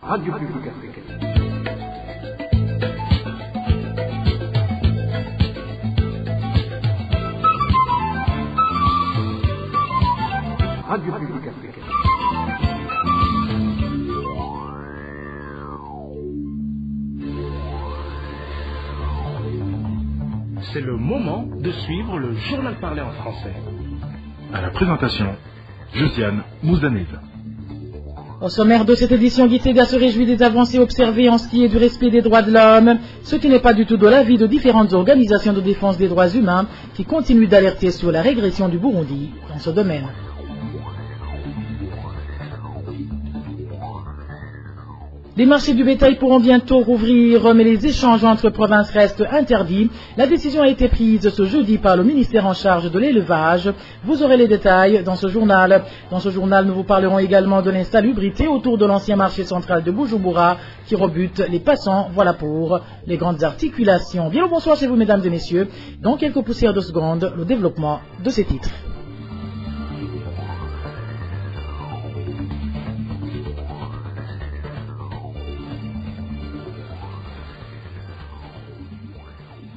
Radio Publique Africaine. Radio Publique Africaine. C'est le moment de suivre le journal parlé en français. À la présentation, Josiane Mouzanez. Au sommaire de cette édition, Gitega se réjouit des avancées observées en ce qui est du respect des droits de l'homme, ce qui n'est pas du tout de l'avis de différentes organisations de défense des droits humains qui continuent d'alerter sur la régression du Burundi dans ce domaine. Les marchés du bétail pourront bientôt rouvrir, mais les échanges entre provinces restent interdits. La décision a été prise ce jeudi par le ministère en charge de l'élevage. Vous aurez les détails dans ce journal. Dans ce journal, nous vous parlerons également de l'insalubrité autour de l'ancien marché central de Bujumbura qui rebute les passants. Voilà pour les grandes articulations. Bien le bonsoir chez vous, mesdames et messieurs. Dans quelques poussières de secondes, le développement de ces titres.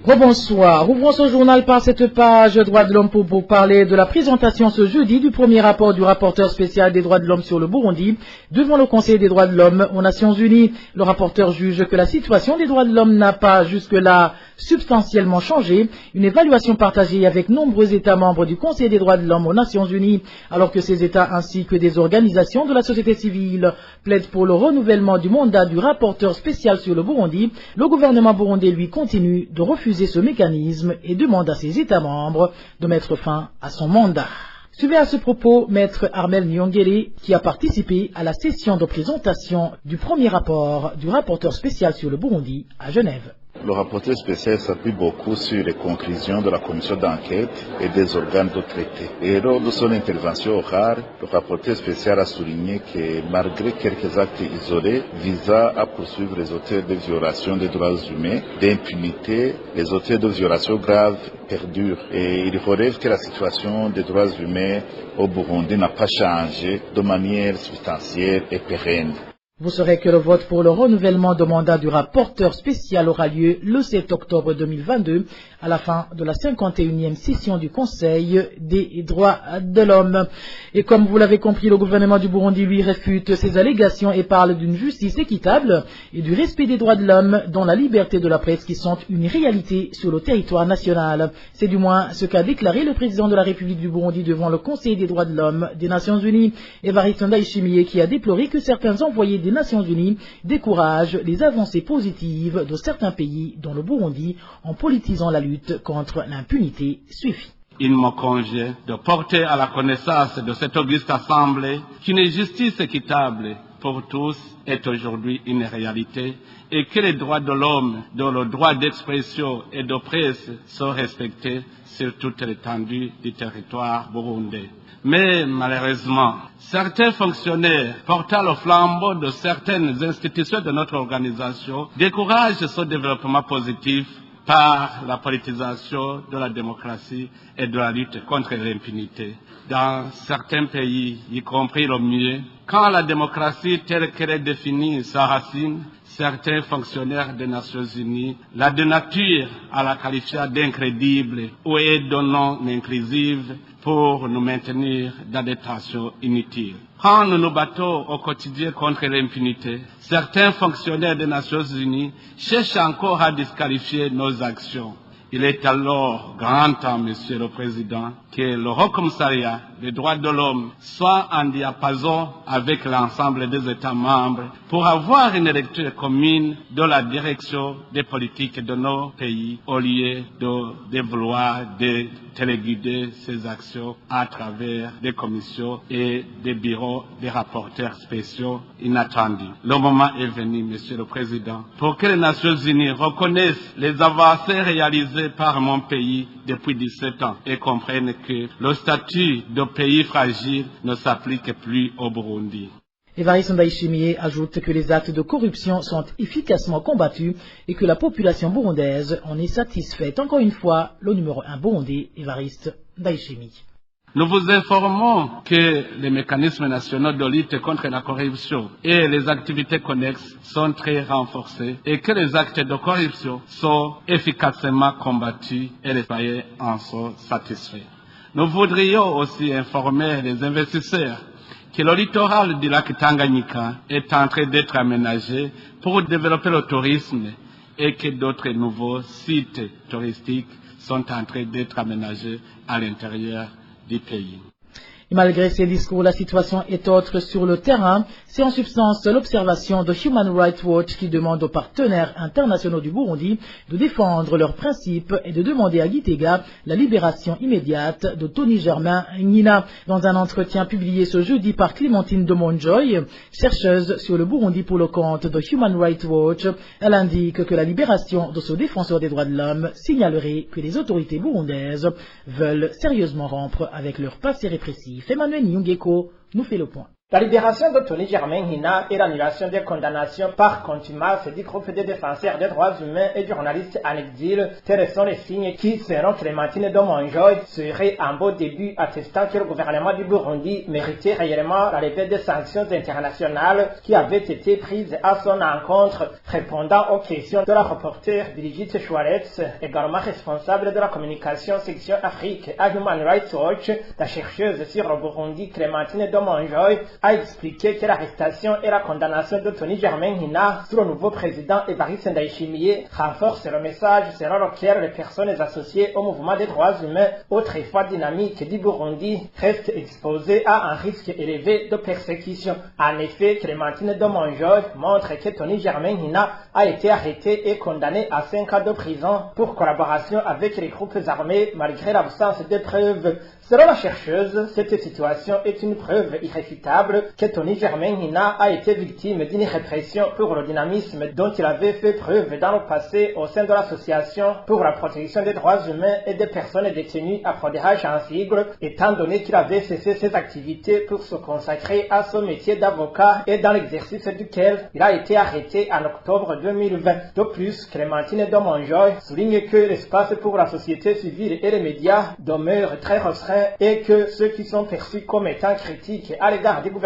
Rebonsoir. Ouvrons ce journal par cette page Droits de l'homme pour parler de la présentation ce jeudi du premier rapport du rapporteur spécial des droits de l'homme sur le Burundi devant le Conseil des droits de l'homme aux Nations Unies. Le rapporteur juge que la situation des droits de l'homme n'a pas jusque-là substantiellement changé. Une évaluation partagée avec nombreux États membres du Conseil des droits de l'homme aux Nations Unies, alors que ces États ainsi que des organisations de la société civile plaident pour le renouvellement du mandat du rapporteur spécial sur le Burundi. Le gouvernement burundais, lui, continue de refuser ce mécanisme et demande à ses États membres de mettre fin à son mandat. Suivez à ce propos Maître Armel Nyongere qui a participé à la session de présentation du premier rapport du rapporteur spécial sur le Burundi à Genève. Le rapporteur spécial s'appuie beaucoup sur les conclusions de la commission d'enquête et des organes de traité. Et lors de son intervention orale, le rapporteur spécial a souligné que malgré quelques actes isolés visant à poursuivre les auteurs de violations des droits humains, d'impunité, les auteurs de violations graves perdurent. Et il relève que la situation des droits humains au Burundi n'a pas changé de manière substantielle et pérenne. Vous saurez que le vote pour le renouvellement de mandat du rapporteur spécial aura lieu le 7 octobre 2022 à la fin de la 51e session du Conseil des droits de l'homme. Et comme vous l'avez compris, le gouvernement du Burundi lui réfute ces allégations et parle d'une justice équitable et du respect des droits de l'homme dans la liberté de la presse qui sont une réalité sur le territoire national. C'est du moins ce qu'a déclaré le président de la République du Burundi devant le Conseil des droits de l'homme des Nations Unies, Evariste Ndayishimiye, qui a déploré que certains envoyés des Nations Unies découragent les avancées positives de certains pays dont le Burundi en politisant la lutte contre l'impunité suffit. Il me convient de porter à la connaissance de cette auguste assemblée qu'une justice équitable pour tous est aujourd'hui une réalité et que les droits de l'homme, dont le droit d'expression et de presse sont respectés sur toute l'étendue du territoire burundais. Mais malheureusement, certains fonctionnaires portant le flambeau de certaines institutions de notre organisation découragent ce développement positif par la politisation de la démocratie et de la lutte contre l'impunité. Dans certains pays, y compris le mien, quand la démocratie telle qu'elle est définie s'enracine, certains fonctionnaires des Nations Unies la dénaturent à la qualifier d'incrédible ou de non inclusive pour nous maintenir dans des tensions inutiles. Quand nous nous battons au quotidien contre l'impunité, certains fonctionnaires des Nations Unies cherchent encore à disqualifier nos actions. Il est alors grand temps, Monsieur le Président, que le Haut Commissariat des droits de l'homme soit en diapason avec l'ensemble des États membres pour avoir une lecture commune de la direction des politiques de nos pays au lieu de vouloir téléguider ces actions à travers des commissions et des bureaux des rapporteurs spéciaux inattendus. Le moment est venu, Monsieur le Président, pour que les Nations Unies reconnaissent les avancées réalisées par mon pays depuis 17 ans et comprennent que le statut de pays fragile ne s'applique plus au Burundi. Evariste Ndayishimiye ajoute que les actes de corruption sont efficacement combattus et que la population burundaise en est satisfaite. Encore une fois, le numéro 1 burundais, Evariste Ndayishimiye. Nous vous informons que les mécanismes nationaux de lutte contre la corruption et les activités connexes sont très renforcés et que les actes de corruption sont efficacement combattus et les foyers en sont satisfaits. Nous voudrions aussi informer les investisseurs que le littoral du lac Tanganyika est en train d'être aménagé pour développer le tourisme et que d'autres nouveaux sites touristiques sont en train d'être aménagés à l'intérieur du pays. Et malgré ces discours, la situation est autre sur le terrain. C'est en substance l'observation de Human Rights Watch qui demande aux partenaires internationaux du Burundi de défendre leurs principes et de demander à Gitega la libération immédiate de Tony Germain Ngina. Dans un entretien publié ce jeudi par Clémentine Domonjoy, chercheuse sur le Burundi pour le compte de Human Rights Watch, elle indique que la libération de ce défenseur des droits de l'homme signalerait que les autorités burundaises veulent sérieusement rompre avec leur passé répressif. Emmanuel Nyungeko nous fait le point. La libération de Tony Germain Ngina et l'annulation des condamnations par contumace du groupe de défenseurs des droits humains et journalistes en exil, tels sont les signes qui, selon Clémentine Domonjoy, seraient un beau début attestant que le gouvernement du Burundi méritait réellement la levée des sanctions internationales qui avaient été prises à son encontre, répondant aux questions de la reporter Brigitte Schwartz, également responsable de la communication section Afrique à Human Rights Watch. La chercheuse sur le Burundi Clémentine Domonjoy a expliqué que l'arrestation et la condamnation de Tony Germain Ngina sous le nouveau président Evariste Ndayishimiye renforce le message selon lequel les personnes associées au mouvement des droits humains, autrefois dynamique du Burundi, restent exposées à un risque élevé de persécution. En effet, Clémentine Domonjoy montre que Tony Germain Ngina a été arrêté et condamné à 5 ans de prison pour collaboration avec les groupes armés malgré l'absence de preuves. Selon la chercheuse, cette situation est une preuve irréfutable que Tony Germain Ngina a été victime d'une répression pour le dynamisme dont il avait fait preuve dans le passé au sein de l'association pour la protection des droits humains et des personnes détenues à Prodéhage en sigle, étant donné qu'il avait cessé ses activités pour se consacrer à son métier d'avocat et dans l'exercice duquel il a été arrêté en octobre 2020. De plus, Clémentine Domonjoy souligne que l'espace pour la société civile et les médias demeure très restreint et que ceux qui sont perçus comme étant critiques à l'égard du gouvernement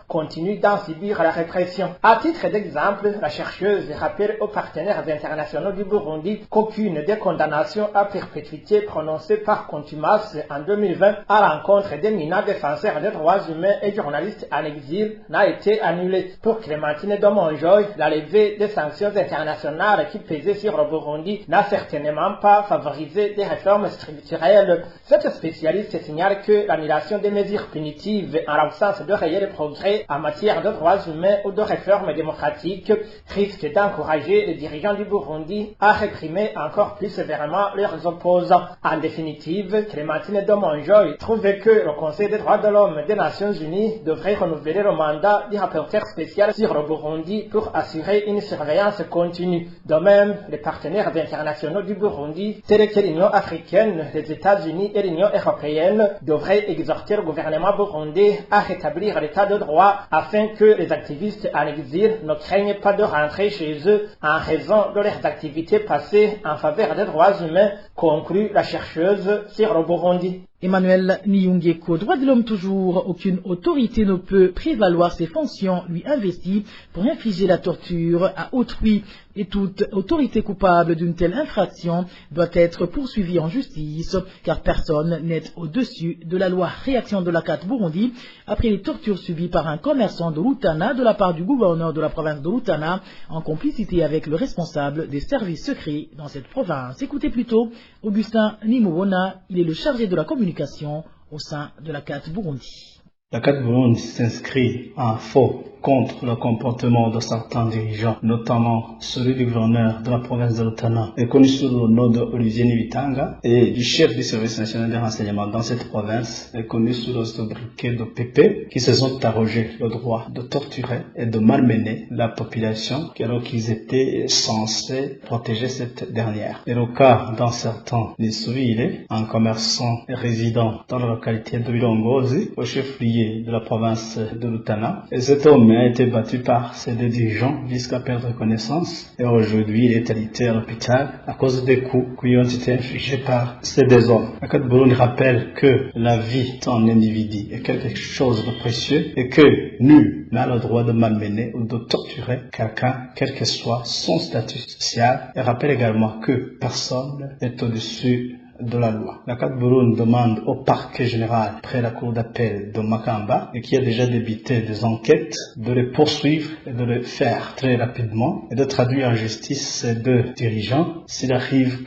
continuent d'en subir la répression. À titre d'exemple, la chercheuse rappelle aux partenaires internationaux du Burundi qu'aucune des condamnations à perpétuité prononcées par contumace en 2020 à l'encontre des mineurs défenseurs des droits humains et journalistes en exil n'a été annulée. Pour Clémentine Domonjoy, la levée des sanctions internationales qui pesaient sur le Burundi n'a certainement pas favorisé des réformes structurelles. Cette spécialiste signale que l'annulation des mesures punitives en l'absence de réels progrès en matière de droits humains ou de réformes démocratiques risque d'encourager les dirigeants du Burundi à réprimer encore plus sévèrement leurs opposants. En définitive, Clémentine Domonjoy trouve que le Conseil des droits de l'homme des Nations Unies devrait renouveler le mandat du rapporteur spécial sur le Burundi pour assurer une surveillance continue. De même, les partenaires internationaux du Burundi, tels que l'Union africaine, les États-Unis et l'Union européenne, devrait exhorter le gouvernement burundais à rétablir l'état de droit afin que les activistes en exil ne craignent pas de rentrer chez eux en raison de leurs activités passées en faveur des droits humains, conclut la chercheuse sur le Burundi. Emmanuel Nyungeko, droit de l'homme toujours, aucune autorité ne peut prévaloir ses fonctions lui investies pour infliger la torture à autrui et toute autorité coupable d'une telle infraction doit être poursuivie en justice car personne n'est au-dessus de la loi. Réaction de la CAT Burundi après les tortures subies par un commerçant de Rutana de la part du gouverneur de la province de Rutana en complicité avec le responsable des services secrets dans cette province. Écoutez plutôt Augustin Nimubona, il est le chargé de la communication au sein de la CAT Burundi. La CAT Burundi s'inscrit en faux contre le comportement de certains dirigeants, notamment celui du gouverneur de la province de Rutana, connu sous le nom de Olivier Nibitanga, et du chef du service national de renseignement dans cette province, connu sous le sobriquet de PP, qui se sont arrogés le droit de torturer et de malmener la population, alors qu'ils étaient censés protéger cette dernière. Et le cas d'un certain Nisouile, un commerçant résident dans la localité de Bilongozi, au chef-lieu de la province de Rutana, et cet homme homme a été battu par ses deux dirigeants jusqu'à perdre connaissance et aujourd'hui il est alité à l'hôpital à cause des coups qui ont été infligés par ces deux hommes. Akat Burundi rappelle que la vie d'un individu est quelque chose de précieux et que nul n'a le droit de malmener ou de torturer quelqu'un, quel que soit son statut social, et rappelle également que personne n'est au-dessus de la loi. La CAD Burundi demande au parquet général près la cour d'appel de Makamba et qui a déjà débuté des enquêtes de les poursuivre et de les faire très rapidement et de traduire en justice ces deux dirigeants s'il arrive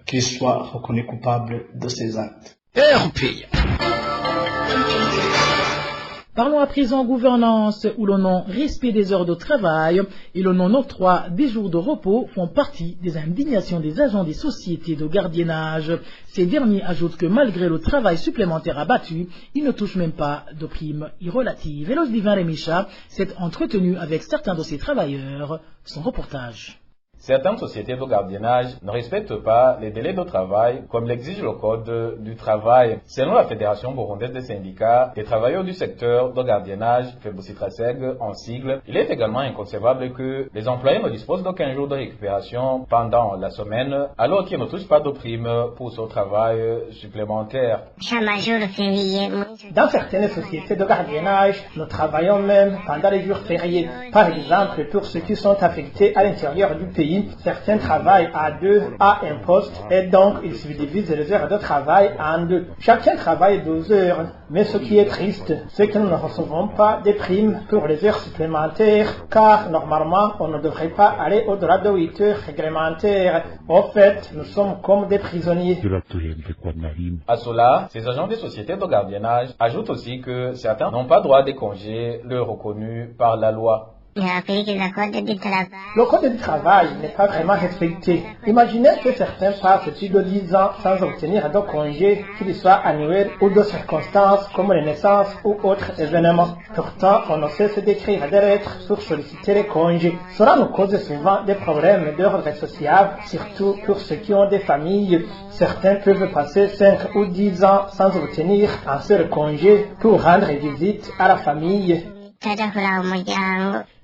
qu'ils soient reconnus coupables de ces actes. Parlons à présent gouvernance où le non-respect des heures de travail et le non-octroi des jours de repos font partie des indignations des agents des sociétés de gardiennage. Ces derniers ajoutent que malgré le travail supplémentaire abattu, ils ne touchent même pas de primes irrelatives. Eloge Divin Remicha s'est entretenu avec certains de ces travailleurs. Son reportage. Certaines sociétés de gardiennage ne respectent pas les délais de travail comme l'exige le Code du travail. Selon la Fédération burundaise des syndicats des travailleurs du secteur de gardiennage, FEBUSITRASEG en sigle, il est également inconcevable que les employés ne disposent d'aucun jour de récupération pendant la semaine alors qu'ils ne touchent pas de primes pour ce travail supplémentaire. Dans certaines sociétés de gardiennage, nous travaillons même pendant les jours fériés. Par exemple, pour ceux qui sont affectés à l'intérieur du pays, certains travaillent à deux à un poste et donc ils subdivisent les heures de travail en deux. Chacun travaille 12 heures, mais ce qui est triste, c'est que nous ne recevons pas des primes pour les heures supplémentaires car normalement on ne devrait pas aller au-delà de 8 heures réglementaires. Au fait, nous sommes comme des prisonniers. À cela, ces agents des sociétés de gardiennage ajoutent aussi que certains n'ont pas droit à des congés leur reconnus par la loi. Le code du travail n'est pas vraiment respecté. Imaginez que certains passent plus de 10 ans sans obtenir de congés, qu'ils soient annuels ou de circonstances comme les naissances ou autres événements. Pourtant, on ne cesse d'écrire des lettres pour solliciter les congés. Cela nous cause souvent des problèmes d'ordre social, surtout pour ceux qui ont des familles. Certains peuvent passer 5 ou 10 ans sans obtenir un seul congé pour rendre visite à la famille.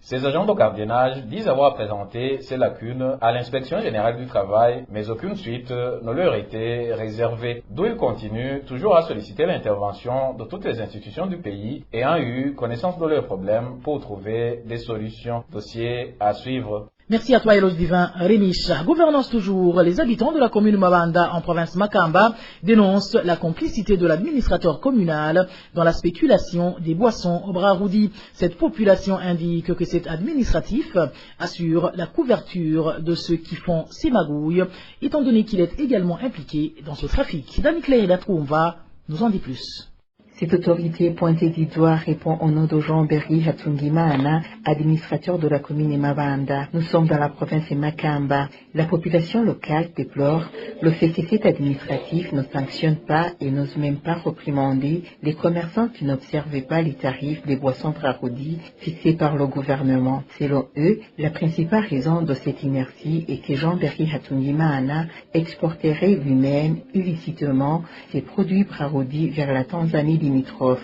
Ces agents de gardiennage disent avoir présenté ces lacunes à l'inspection générale du travail, mais aucune suite ne leur était réservée. D'où ils continuent toujours à solliciter l'intervention de toutes les institutions du pays ayant eu connaissance de leurs problèmes pour trouver des solutions. Dossier à suivre. Merci à toi, Eloge Divin Remicha. Gouvernance toujours, les habitants de la commune Mabanda en province Makamba dénoncent la complicité de l'administrateur communal dans la spéculation des boissons au Braroudi. Cette population indique que cet administratif assure la couverture de ceux qui font ces magouilles, étant donné qu'il est également impliqué dans ce trafic. Daniclé Latroumva nous en dit plus. Cette autorité pointée du doigt répond au nom de Jean-Berry Hatungimana, administrateur de la commune Mabanda. Nous sommes dans la province de Makamba. La population locale déplore le fait que cet administratif ne sanctionne pas et n'ose même pas réprimander les commerçants qui n'observent pas les tarifs des boissons Braroudi fixés par le gouvernement. Selon eux, la principale raison de cette inertie est que Jean-Berry Hatungimana exporterait lui-même illicitement ses produits Braroudi vers la Tanzanie limitrophe.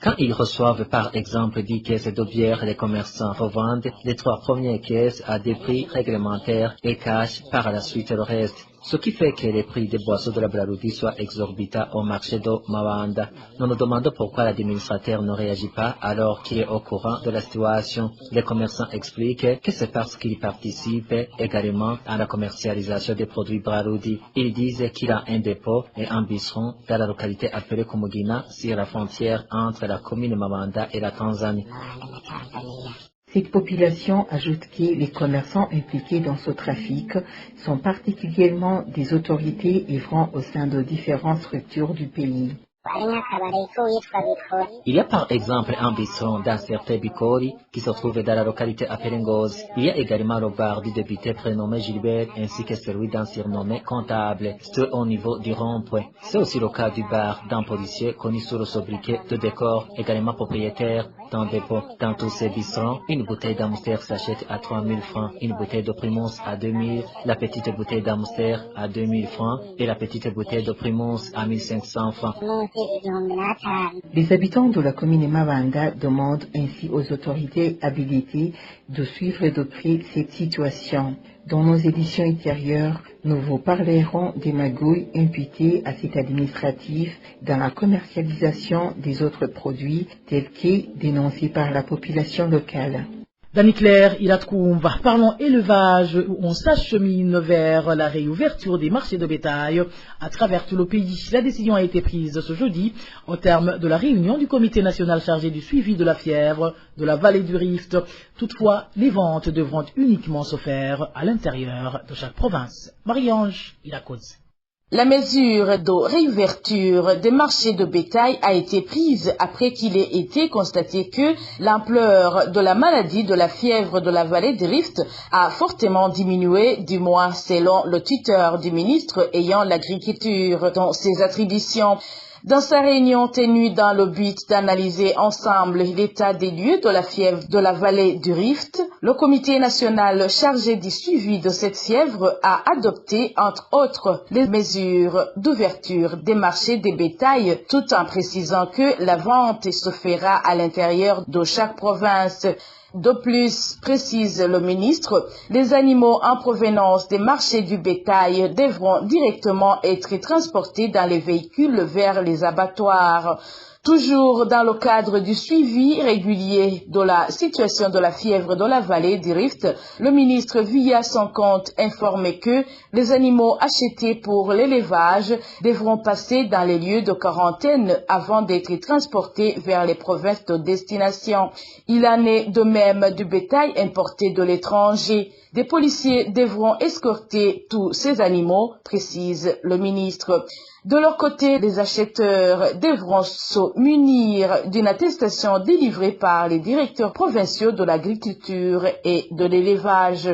Quand ils reçoivent par exemple 10 caisses de bière, les commerçants revendent les 3 premières caisses à des prix réglementaires et cachent par la suite le reste. Ce qui fait que les prix des boissons de la Braroudi soient exorbitants au marché de Mabanda. Nous nous demandons pourquoi l'administrateur ne réagit pas alors qu'il est au courant de la situation. Les commerçants expliquent que c'est parce qu'ils participent également à la commercialisation des produits Braroudi. Ils disent qu'il a un dépôt et un bistrot dans la localité appelée Kumugina sur la frontière entre la commune Mabanda et la Tanzanie. Cette population ajoute que les commerçants impliqués dans ce trafic sont particulièrement des autorités œuvrant au sein de différentes structures du pays. Il y a par exemple un bistrot d'un certain Bikori qui se trouve dans la localité appelée Ngozi. Il y a également le bar du député prénommé Gilbert ainsi que celui d'un surnommé comptable, ce au niveau du rond-point. C'est aussi le cas du bar d'un policier connu sous le sobriquet de décor, également propriétaire d'un dépôt. Dans tous ces bistrots, une bouteille d'Amster s'achète à 3000 francs, une bouteille de Primus à 2000, la petite bouteille d'Amster à 2000 francs et la petite bouteille de Primus à 1500 francs. Les habitants de la commune Mabanda demandent ainsi aux autorités habilitées de suivre de près cette situation. Dans nos éditions intérieures, nous vous parlerons des magouilles imputées à cet administratif dans la commercialisation des autres produits tels que dénoncés par la population locale. Dani Claire, Ilatkoumba, parlons élevage où on s'achemine vers la réouverture des marchés de bétail à travers tout le pays. La décision a été prise ce jeudi au terme de la réunion du comité national chargé du suivi de la fièvre de la vallée du Rift. Toutefois, les ventes devront uniquement se faire à l'intérieur de chaque province. Marie-Ange, Ilakouz. La mesure de réouverture des marchés de bétail a été prise après qu'il ait été constaté que l'ampleur de la maladie de la fièvre de la vallée du Rift a fortement diminué, du moins selon le tuteur du ministre ayant l'agriculture dans ses attributions. Dans sa réunion tenue dans le but d'analyser ensemble l'état des lieux de la fièvre de la vallée du Rift, le comité national chargé du suivi de cette fièvre a adopté, entre autres, les mesures d'ouverture des marchés des bétails, tout en précisant que la vente se fera à l'intérieur de chaque province. De plus, précise le ministre, les animaux en provenance des marchés du bétail devront directement être transportés dans les véhicules vers les abattoirs. Toujours dans le cadre du suivi régulier de la situation de la fièvre de la vallée du Rift, le ministre, via son compte, informé que les animaux achetés pour l'élevage devront passer dans les lieux de quarantaine avant d'être transportés vers les provinces de destination. Il en est de même du bétail importé de l'étranger. Des policiers devront escorter tous ces animaux, précise le ministre. De leur côté, les acheteurs devront se munir d'une attestation délivrée par les directeurs provinciaux de l'agriculture et de l'élevage.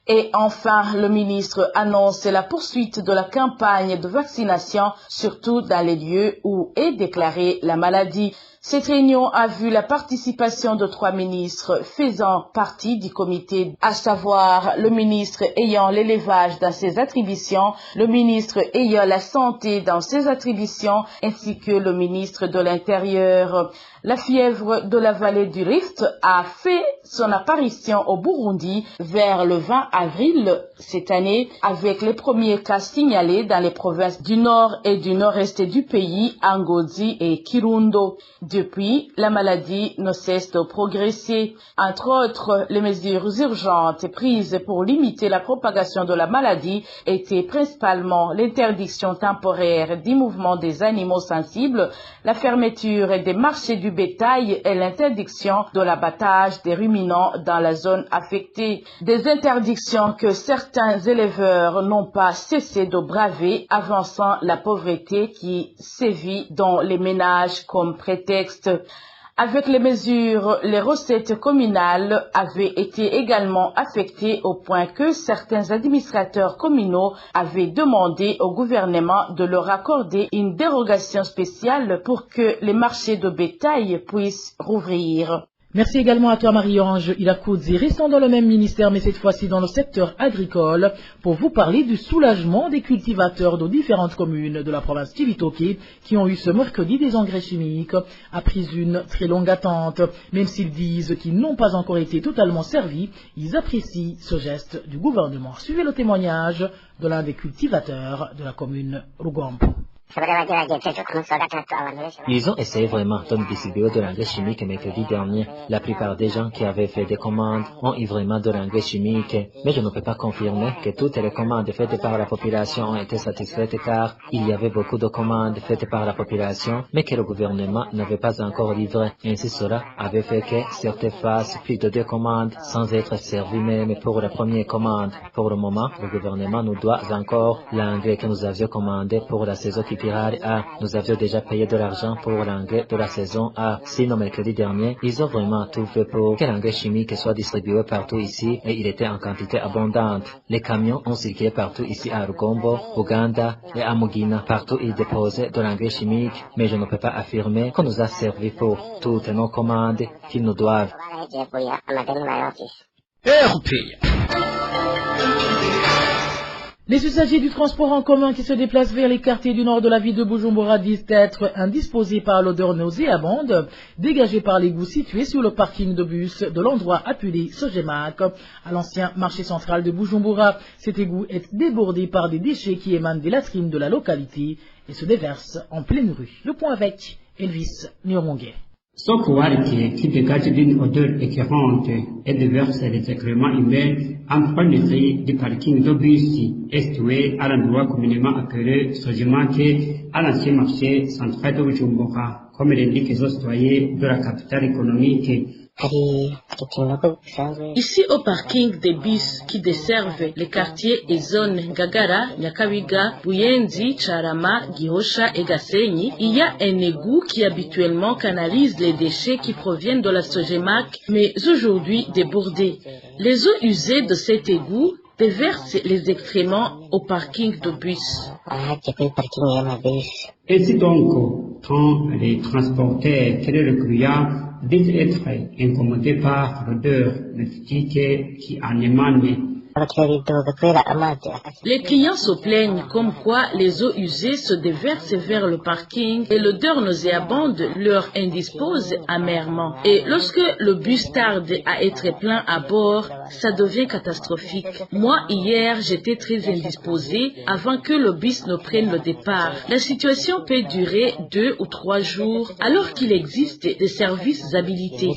Et enfin, le ministre annonce la poursuite de la campagne de vaccination, surtout dans les lieux où est déclarée la maladie. Cette réunion a vu la participation de 3 ministres faisant partie du comité, à savoir le ministre ayant l'élevage dans ses attributions, le ministre ayant la santé dans ses attributions, ainsi que le ministre de l'Intérieur. La fièvre de la vallée du Rift a fait son apparition au Burundi vers le 20 avril cette année, avec les premiers cas signalés dans les provinces du nord et du nord-est du pays, Ngozi et Kirundo. Depuis, la maladie ne cesse de progresser. Entre autres, les mesures urgentes prises pour limiter la propagation de la maladie étaient principalement l'interdiction temporaire du mouvement des animaux sensibles, la fermeture des marchés du bétail et l'interdiction de l'abattage des ruminants dans la zone affectée. Des interdictions que certains éleveurs n'ont pas cessé de braver, avançant la pauvreté qui sévit dans les ménages comme prétexte. Avec les mesures, les recettes communales avaient été également affectées au point que certains administrateurs communaux avaient demandé au gouvernement de leur accorder une dérogation spéciale pour que les marchés de bétail puissent rouvrir. Merci également à toi Marie-Ange Ilakoudzi. Restons dans le même ministère, mais cette fois-ci dans le secteur agricole, pour vous parler du soulagement des cultivateurs de différentes communes de la province Cibitoke qui ont eu ce mercredi des engrais chimiques après une très longue attente. Même s'ils disent qu'ils n'ont pas encore été totalement servis, ils apprécient ce geste du gouvernement. Suivez le témoignage de l'un des cultivateurs de la commune Rugompo. Ils ont essayé vraiment de distribuer de l'engrais chimique mercredi dernier. La plupart des gens qui avaient fait des commandes ont eu vraiment de l'engrais chimique. Mais je ne peux pas confirmer que toutes les commandes faites par la population ont été satisfaites car il y avait beaucoup de commandes faites par la population mais que le gouvernement n'avait pas encore livré. Ainsi cela avait fait que certains fassent plus de 2 commandes sans être servis même pour la première commande. Pour le moment, le gouvernement nous doit encore l'engrais que nous avions commandé pour la saison qui nous avions déjà payé de l'argent pour l'engrais de la saison A. Sinon, mercredi dernier, ils ont vraiment tout fait pour que l'engrais chimique soit distribué partout ici et il était en quantité abondante. Les camions ont circulé partout ici à Rugombo, Uganda et à Mugina. Partout, ils déposaient de l'engrais chimique, mais je ne peux pas affirmer qu'on nous a servi pour toutes nos commandes qu'ils nous doivent. Les usagers du transport en commun qui se déplacent vers les quartiers du nord de la ville de Bujumbura disent être indisposés par l'odeur nauséabonde dégagée par l'égout situé sur le parking de bus de l'endroit appelé Sogemac à l'ancien marché central de Bujumbura. Cet égout est débordé par des déchets qui émanent des latrines de la localité et se déversent en pleine rue. Le point avec Elvis Nyomongé. Ce quartier qui dégage d'une odeur écœurante et déverse les excréments humains en première du parking de bus situé à l'endroit communément appelé Sogemac à l'ancien marché central de Bujumbura, comme l'indiquent les citoyens de la capitale économique. Ici au parking des bus qui desservent les quartiers et zones Ngagara, Nyakabiga, Buyenzi, Charama, Gihosha et Gasenyi, il y a un égout qui habituellement canalise les déchets qui proviennent de la Sogemac, mais aujourd'hui débordé. Les eaux usées de cet égout déversent les excréments au parking de bus. Ainsi donc, quand les transporteurs que le client disent être incommodés par l'odeur mystique qui en émane. Les clients se plaignent comme quoi les eaux usées se déversent vers le parking et l'odeur nauséabonde leur indispose amèrement. Et lorsque le bus tarde à être plein à bord, ça devient catastrophique. Moi, hier, j'étais très indisposée avant que le bus ne prenne le départ. La situation peut durer 2 ou 3 jours alors qu'il existe des services habilités.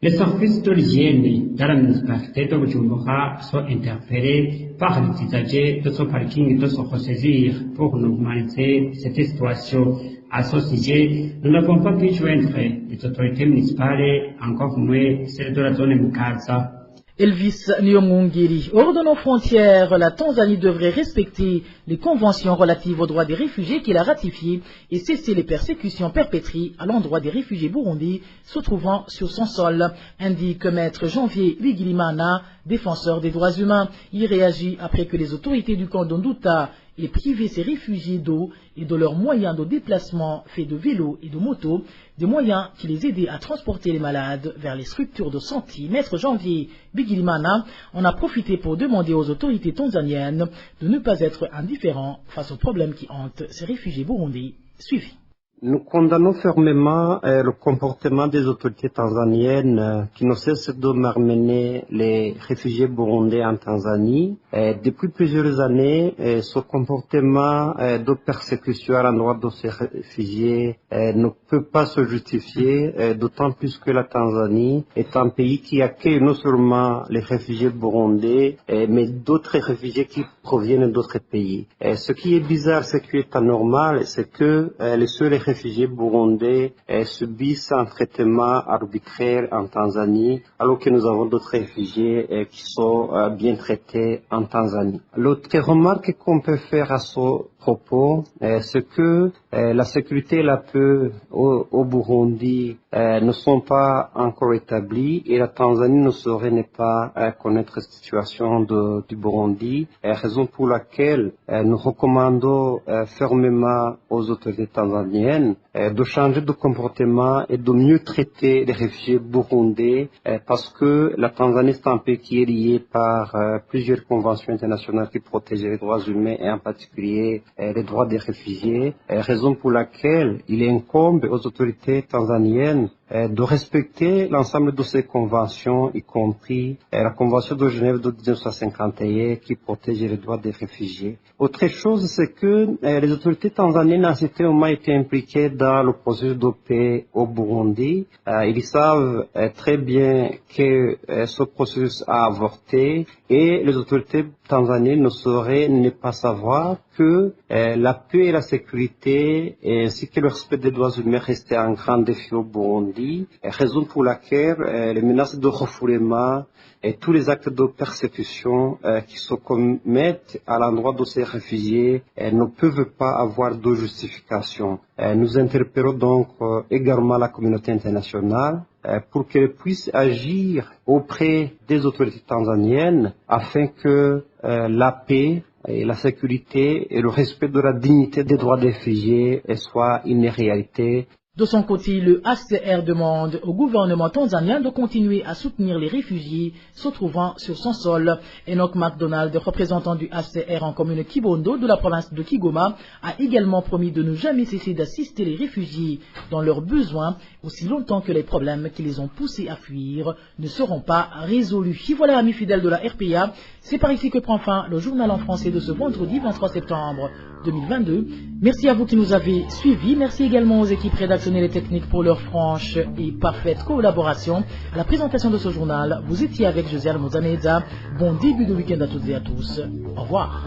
Les services de l'hygiène dans la municipalité de Bujumbura sont interpellés par les usagers de ce parking de se ressaisir pour normaliser cette situation. À ce sujet, nous n'avons pas pu joindre les autorités municipales, encore moins celles de la zone Mukaza. Elvis Nyomongiri. Hors de nos frontières, la Tanzanie devrait respecter les conventions relatives aux droits des réfugiés qu'il a ratifiées et cesser les persécutions perpétrées à l'endroit des réfugiés burundais se trouvant sur son sol, indique Maître Janvier Bigilimana, défenseur des droits humains. Il réagit après que les autorités du camp d'Onduta aient privé ces réfugiés d'eau et de leurs moyens de déplacement faits de vélos et de motos, des moyens qui les aidaient à transporter les malades vers les structures de santé. Maître Janvier Bigilimana en a profité pour demander aux autorités tanzaniennes de ne pas être indifférents face aux problèmes qui hantent ces réfugiés burundais. Suivi. Nous condamnons fermement le comportement des autorités tanzaniennes qui ne cessent de malmener les réfugiés burundais en Tanzanie. Depuis plusieurs années, ce comportement de persécution à l'endroit de ces réfugiés ne peut pas se justifier, d'autant plus que la Tanzanie est un pays qui accueille non seulement les réfugiés burundais, mais d'autres réfugiés qui proviennent d'autres pays. Ce qui est bizarre, ce qui est anormal, c'est que les seuls réfugiés burundais subissent un traitement arbitraire en Tanzanie, alors que nous avons d'autres réfugiés qui sont bien traités en Tanzanie. L'autre remarque qu'on peut faire à ce propos, c'est que la sécurité et la paix au Burundi ne sont pas encore établies et la Tanzanie ne saurait ne pas connaître la situation du Burundi, raison pour laquelle nous recommandons fermement aux autorités tanzaniennes de changer de comportement et de mieux traiter les réfugiés burundais parce que la Tanzanie est un pays qui est lié par plusieurs conventions internationales qui protègent les droits humains et en particulier les droits des réfugiés, raison pour laquelle il incombe aux autorités tanzaniennes de respecter l'ensemble de ces conventions, y compris la Convention de Genève de 1951 qui protège les droits des réfugiés. Autre chose, c'est que les autorités tanzaniennes ont certainement été impliquées dans le processus de paix au Burundi. Ils savent très bien que ce processus a avorté et les autorités tanzaniennes ne sauraient ne pas savoir que la paix et la sécurité ainsi que le respect des droits humains restaient un grand défi au Burundi, raison pour laquelle les menaces de refoulement et tous les actes de persécution qui se commettent à l'endroit de ces réfugiés ne peuvent pas avoir de justification. Nous interpellons donc également la communauté internationale pour qu'elle puisse agir auprès des autorités tanzaniennes afin que la paix et la sécurité et le respect de la dignité des droits des réfugiés soient une réalité. De son côté, le HCR demande au gouvernement tanzanien de continuer à soutenir les réfugiés se trouvant sur son sol. Enoch McDonald, représentant du HCR en commune Kibondo de la province de Kigoma, a également promis de ne jamais cesser d'assister les réfugiés dans leurs besoins aussi longtemps que les problèmes qui les ont poussés à fuir ne seront pas résolus. Et voilà, amis fidèles de la RPA, c'est par ici que prend fin le journal en français de ce vendredi 23 septembre 2022. Merci à vous qui nous avez suivis. Merci également aux équipes rédactionnelles et techniques pour leur franche et parfaite collaboration. À la présentation de ce journal, vous étiez avec Josiane Mozaneza. Bon début de week-end à toutes et à tous. Au revoir.